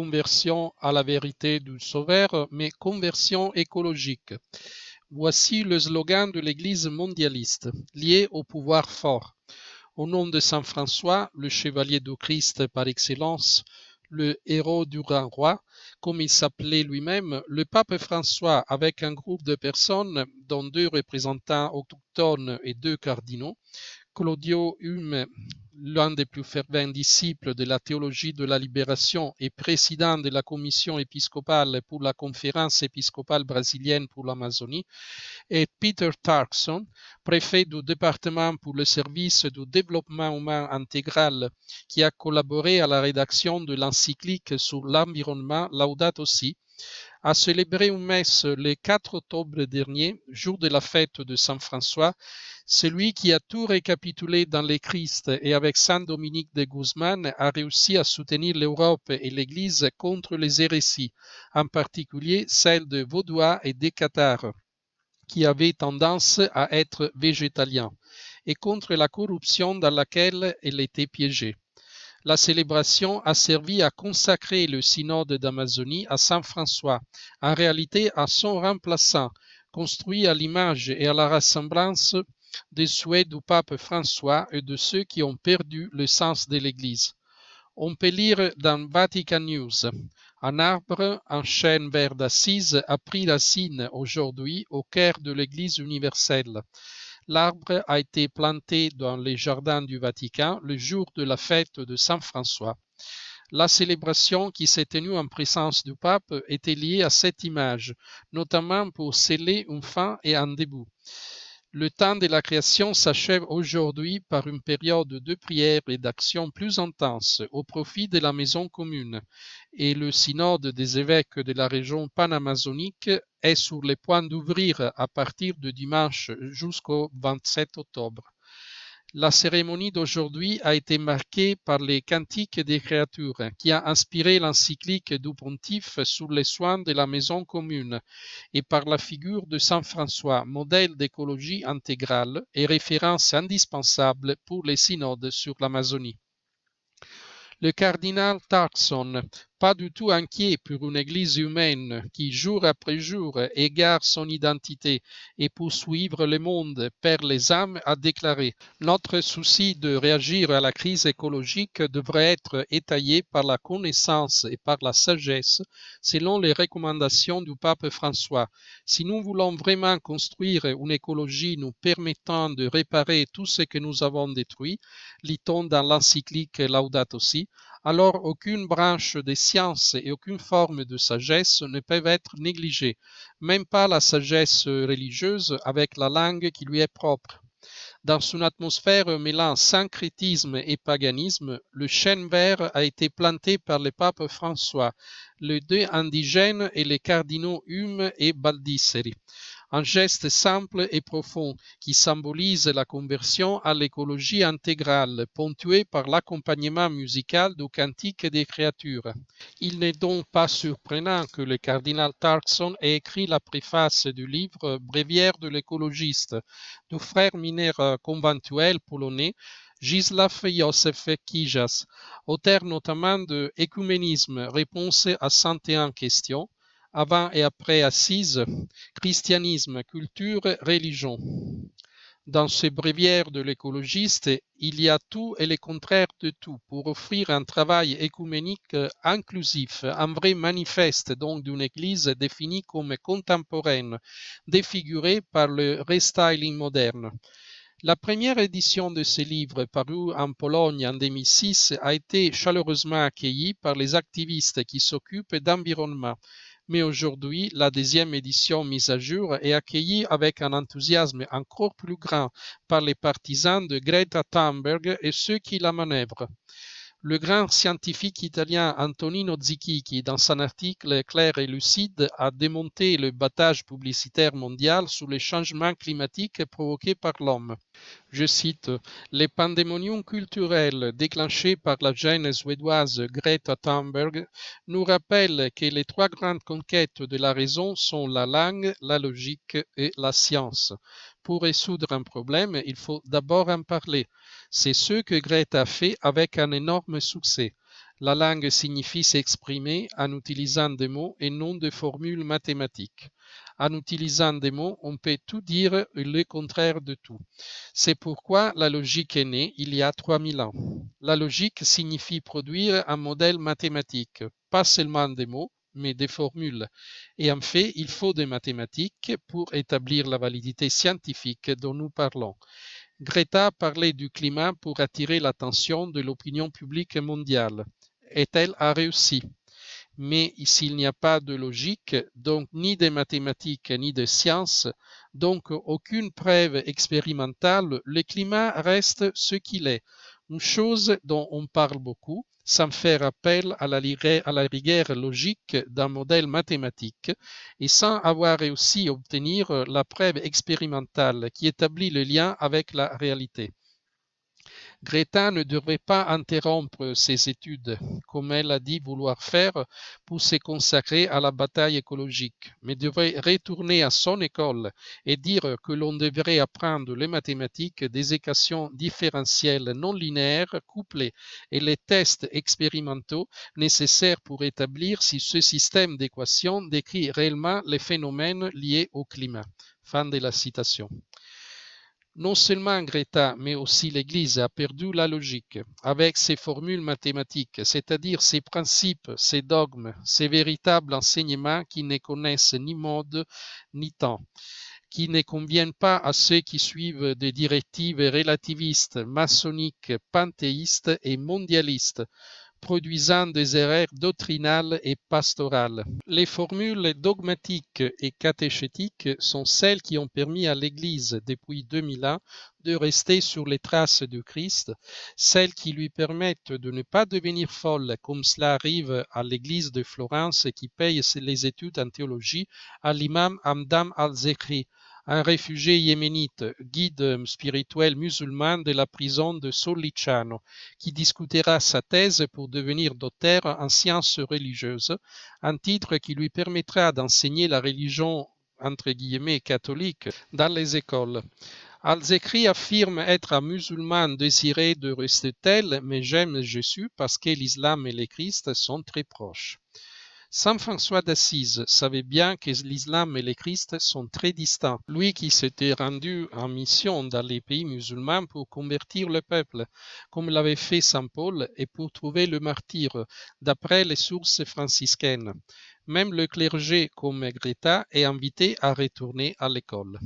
conversion à la vérité du Sauveur, mais conversion écologique. Voici le slogan de l'Église mondialiste, lié au pouvoir fort. Au nom de Saint François, le chevalier du Christ par excellence, le héros du grand roi, comme il s'appelait lui-même, le pape François, avec un groupe de personnes, dont 2 représentants autochtones et 2 cardinaux, Claudio Hume, l'un des plus fervents disciples de la théologie de la libération et président de la commission épiscopale pour la conférence épiscopale brésilienne pour l'Amazonie, et Peter Turkson, préfet du département pour le service du développement humain intégral, qui a collaboré à la rédaction de l'encyclique sur l'environnement Laudato Si, a célébré une messe le 4 octobre dernier, jour de la fête de Saint François, celui qui a tout récapitulé dans le Christ et avec Saint Dominique de Guzman a réussi à soutenir l'Europe et l'Église contre les hérésies, en particulier celles de Vaudois et des Cathares, qui avaient tendance à être végétaliens, et contre la corruption dans laquelle elle était piégée. La célébration a servi à consacrer le synode d'Amazonie à Saint François, en réalité à son remplaçant, construit à l'image et à la ressemblance des souhaits du pape François et de ceux qui ont perdu le sens de l'Église. On peut lire dans Vatican News: un arbre en chêne vert d'Assise a pris racine aujourd'hui au cœur de l'Église universelle. L'arbre a été planté dans les jardins du Vatican le jour de la fête de Saint François. La célébration qui s'est tenue en présence du pape était liée à cette image, notamment pour sceller une fin et un début. Le temps de la création s'achève aujourd'hui par une période de prière et d'action plus intense au profit de la maison commune, et le synode des évêques de la région panamazonique est sur le point d'ouvrir à partir de dimanche jusqu'au 27 octobre. La cérémonie d'aujourd'hui a été marquée par les cantiques des créatures, qui a inspiré l'encyclique du pontife sur les soins de la maison commune, et par la figure de Saint François, modèle d'écologie intégrale et référence indispensable pour les synodes sur l'Amazonie. Le cardinal Turkson, pas du tout inquiet pour une église humaine qui, jour après jour, égare son identité et pour suivre le monde perd les âmes, a déclaré: notre souci de réagir à la crise écologique devrait être étayé par la connaissance et par la sagesse, selon les recommandations du pape François. Si nous voulons vraiment construire une écologie nous permettant de réparer tout ce que nous avons détruit, lit-on dans l'encyclique Laudato Si, alors aucune branche des sciences et aucune forme de sagesse ne peuvent être négligées, même pas la sagesse religieuse avec la langue qui lui est propre. Dans une atmosphère mêlant syncrétisme et paganisme, le chêne vert a été planté par le pape François, les 2 indigènes et les cardinaux Hume et Baldisseri. Un geste simple et profond qui symbolise la conversion à l'écologie intégrale, ponctuée par l'accompagnement musical du cantique des créatures. Il n'est donc pas surprenant que le cardinal Turkson ait écrit la préface du livre Bréviaire de l'écologiste du frère mineur conventuel polonais Gisław Józef Kijas, auteur notamment de Écuménisme, réponse à 101 questions, avant et après Assise, christianisme, culture, religion. Dans ce bréviaire de l'écologiste, il y a tout et le contraire de tout pour offrir un travail écuménique inclusif, un vrai manifeste donc d'une église définie comme contemporaine, défigurée par le restyling moderne. La première édition de ce livre, paru en Pologne en 2006, a été chaleureusement accueillie par les activistes qui s'occupent d'environnement. Mais aujourd'hui, la 2e édition mise à jour est accueillie avec un enthousiasme encore plus grand par les partisans de Greta Thunberg et ceux qui la manœuvrent. Le grand scientifique italien Antonino Zichichi, dans son article clair et lucide, a démonté le battage publicitaire mondial sur les changements climatiques provoqués par l'homme. Je cite: les pandémonium culturels déclenchés par la jeune suédoise Greta Thunberg nous rappellent que les 3 grandes conquêtes de la raison sont la langue, la logique et la science. Pour résoudre un problème, il faut d'abord en parler. C'est ce que Greta a fait avec un énorme succès. La langue signifie s'exprimer en utilisant des mots et non des formules mathématiques. En utilisant des mots, on peut tout dire et le contraire de tout. C'est pourquoi la logique est née il y a 3000 ans. La logique signifie produire un modèle mathématique, pas seulement des mots, mais des formules. Et en fait, il faut des mathématiques pour établir la validité scientifique dont nous parlons. Greta parlait du climat pour attirer l'attention de l'opinion publique mondiale. Et elle a réussi. Mais s'il n'y a pas de logique, donc ni de mathématiques ni de sciences, donc aucune preuve expérimentale, le climat reste ce qu'il est, une chose dont on parle beaucoup, sans faire appel à la rigueur logique d'un modèle mathématique et sans avoir réussi à obtenir la preuve expérimentale qui établit le lien avec la réalité. Greta ne devrait pas interrompre ses études, comme elle a dit vouloir faire, pour se consacrer à la bataille écologique, mais devrait retourner à son école et dire que l'on devrait apprendre les mathématiques, des équations différentielles non linéaires couplées et les tests expérimentaux nécessaires pour établir si ce système d'équations décrit réellement les phénomènes liés au climat. Fin de la citation. Non seulement Greta, mais aussi l'Église a perdu la logique avec ses formules mathématiques, c'est-à-dire ses principes, ses dogmes, ses véritables enseignements qui ne connaissent ni mode ni temps, qui ne conviennent pas à ceux qui suivent des directives relativistes, maçonniques, panthéistes et mondialistes, produisant des erreurs doctrinales et pastorales. Les formules dogmatiques et catéchétiques sont celles qui ont permis à l'Église depuis 2000 ans de rester sur les traces du Christ, celles qui lui permettent de ne pas devenir folle comme cela arrive à l'Église de Florence qui paye les études en théologie à l'imam Hamdan al-Zekri, un réfugié yéménite, guide spirituel musulman de la prison de Sollicciano, qui discutera sa thèse pour devenir docteur en sciences religieuses, un titre qui lui permettra d'enseigner la religion entre guillemets catholique dans les écoles. Al-Zekri affirme être un musulman désiré de rester tel, mais j'aime Jésus parce que l'islam et le Christ sont très proches. Saint François d'Assise savait bien que l'islam et le Christ sont très distants. Lui qui s'était rendu en mission dans les pays musulmans pour convertir le peuple, comme l'avait fait Saint Paul, et pour trouver le martyr, d'après les sources franciscaines. Même le clergé, comme Greta, est invité à retourner à l'école.